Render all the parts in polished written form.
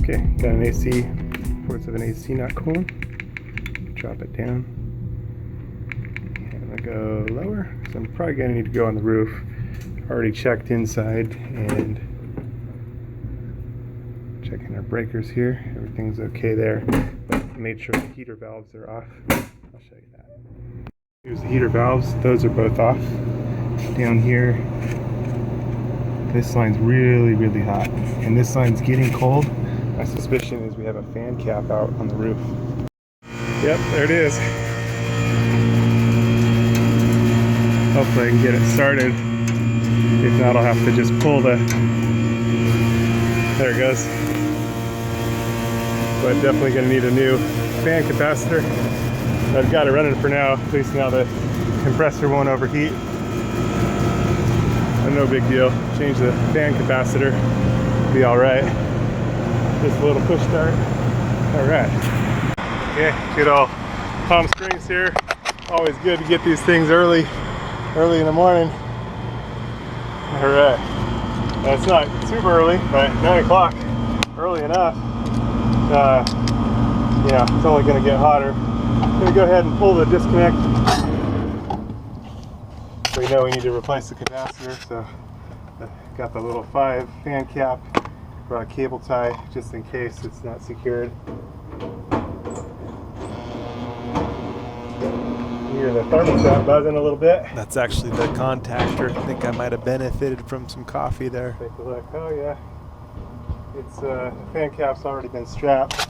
Okay, got an AC, ports of an AC nut cone. Drop it down. And I'm gonna go lower, so I'm probably gonna need to go on the roof. Already checked inside and checking our breakers here. Everything's okay there, but made sure the heater valves are off. I'll show you that. Here's the heater valves. Those are both off. Down here, this line's really hot, and this line's getting cold. My suspicion is we have a fan cap out on the roof. Yep, there it is. Hopefully I can get it started. If not, I'll have to just pull the... There it goes. But definitely going to need a new fan capacitor. I've got it running for now, at least now the compressor won't overheat. But no big deal. Change the fan capacitor, be alright. Just a little push start. Alright. Okay, good old Palm Springs here. Always good to get these things early in the morning. Alright. It's not super early, but 9 o'clock, early enough. Yeah, it's only going to get hotter. I'm going to go ahead and pull the disconnect. We know we need to replace the capacitor, so I've got the little 5 fan cap, brought a cable tie just in case it's not secured. Hear the thermostat buzzing a little bit. That's actually the contactor. I think I might have benefited from some coffee there. Take a look. Oh yeah, it's the fan cap's already been strapped.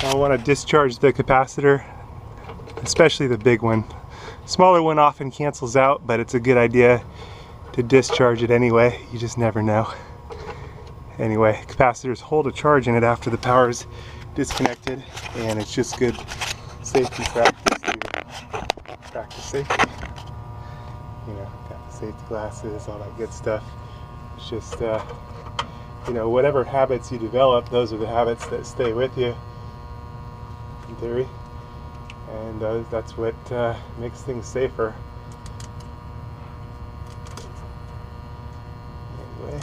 I want to discharge the capacitor, especially the big one. Smaller one often cancels out, but it's a good idea to discharge it anyway. You just never know. Anyway, capacitors hold a charge in it after the power's disconnected, and it's just good safety practice to practice safety. You know, got the safety glasses, all that good stuff. It's just, you know, whatever habits you develop, those are the habits that stay with you, in theory. And that's what makes things safer. Anyway,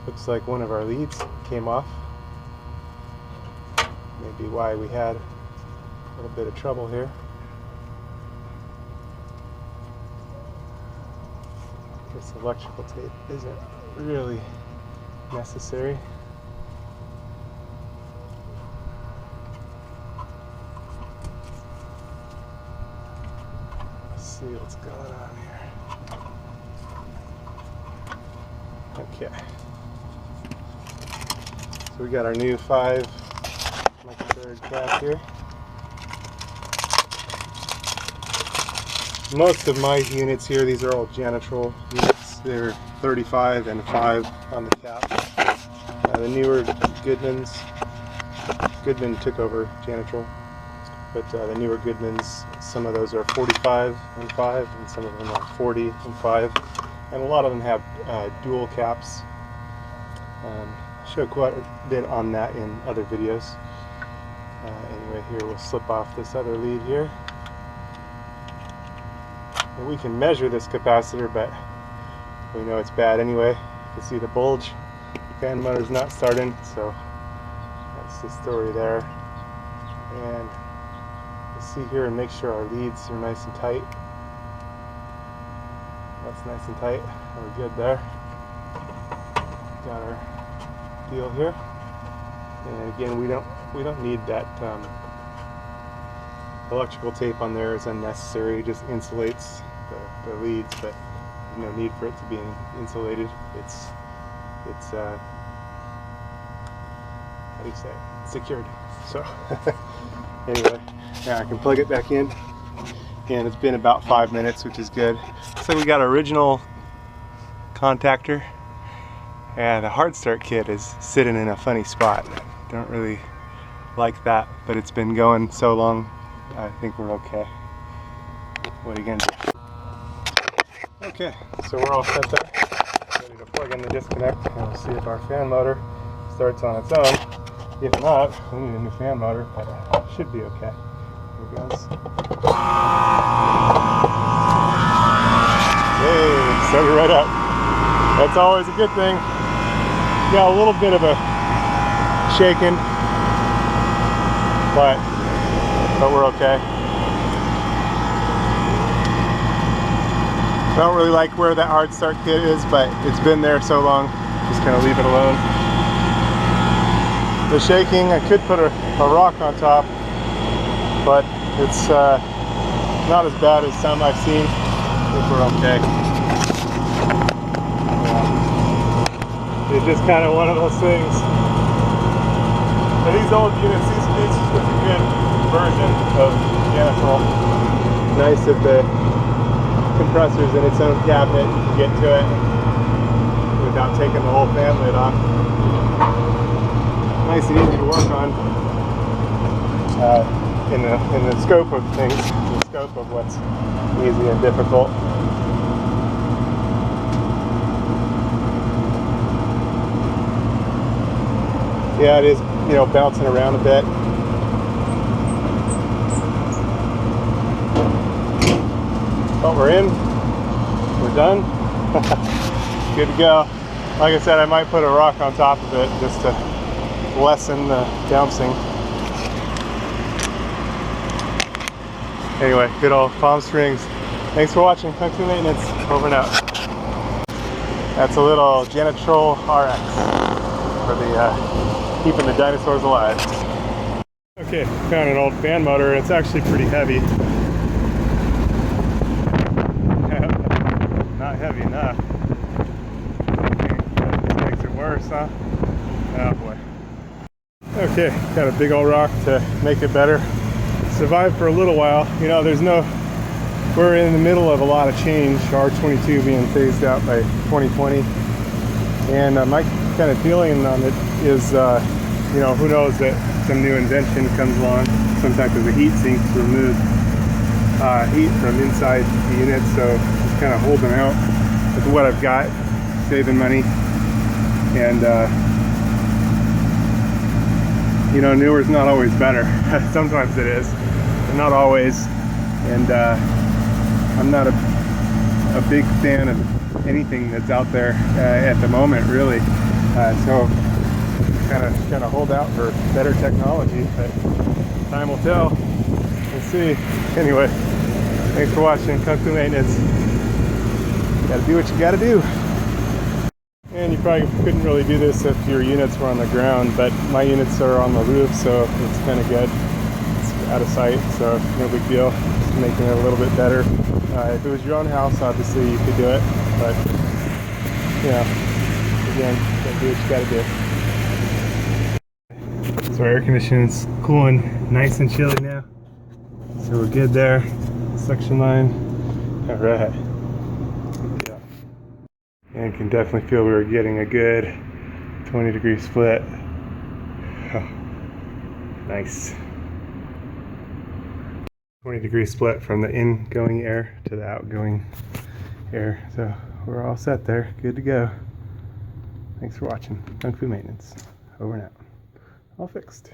looks like one of our leads came off. Maybe why we had a little bit of trouble here. This electrical tape isn't really necessary. Let's see what's going on here. Okay. So we got our new 5 microfarad cap here. Most of my units here, these are all Janitrollis units. They're 35 and 5 on the cap. The newer Goodman took over Janitrollis, but the newer Goodmans, some of those are 45 and 5, and some of them are 40 and 5, and a lot of them have dual caps. Show quite a bit on that in other videos. Anyway, here we'll slip off this other lead here. And we can measure this capacitor, but we know it's bad anyway. You can see the bulge. Fan motor's not starting, so that's the story there. And we'll see here and make sure our leads are nice and tight. That's nice and tight. We're good there. Got our deal here. And again, we don't need that electrical tape on there. Is unnecessary. It just insulates the leads, but there's no need for it to be insulated. It's how do you say it? Secured. So anyway, now I can plug it back in, and it's been about 5 minutes, which is good. So we got our original contactor, and the hard start kit is sitting in a funny spot. Don't really like that, but it's been going so long, I think we're okay. What are you gonna do? Okay, so we're all set up, ready to plug in the disconnect, and we'll see if our fan motor starts on its own. If not, we need a new fan motor, but it should be okay. Here it goes. Hey, started right up. That's always a good thing. Got a little bit of a shaking, but we're okay. I don't really like where that hard start kit is, but it's been there so long, just kind of leave it alone. The shaking, I could put a rock on top, but it's not as bad as some I've seen. I think we're okay. Yeah. It's just kind of one of those things. But these old units, these is a good version of Janitrollis. Nice if the compressor's in its own cabinet, you can get to it without taking the whole fan lid off. Nice and easy to work on in the scope of things, the scope of what's easy and difficult. Yeah, it is, you know, bouncing around a bit. But we're in, we're done, good to go. Like I said, I might put a rock on top of it just to lessen the bouncing. Anyway, good old palm strings. Thanks for watching. Kung Fu Maintenance. Over and out. That's a little Janitrollis RX for the keeping the dinosaurs alive. Okay, found an old fan motor. It's actually pretty heavy. Not heavy enough. This makes it worse, huh? Oh boy. Okay, got a big old rock to make it better. Survived for a little while. You know, we're in the middle of a lot of change. R22 being phased out by 2020. And my kind of feeling on it is, you know, who knows that some new invention comes along. Some type of a heat sink to remove heat from inside the unit. So just kind of holding out with what I've got, saving money. And you know, newer is not always better. Sometimes it is, but not always. And I'm not a big fan of anything that's out there at the moment, really. So kind of hold out for better technology, but time will tell. We'll see. Anyway, thanks for watching Kung Fu Maintenance. Gotta do what you gotta do. And you probably couldn't really do this if your units were on the ground, but my units are on the roof, so it's kind of good. It's out of sight, so no big deal. Just making it a little bit better. If it was your own house, obviously you could do it, but you know, again, gotta do what you gotta do. So our air conditioning's cooling nice and chilly now, so we're good there. Suction line, all right. And can definitely feel we were getting a good 20-degree split. Oh, nice. 20-degree split from the ingoing air to the outgoing air. So we're all set there. Good to go. Thanks for watching. Kung Fu Maintenance. Over and out. All fixed.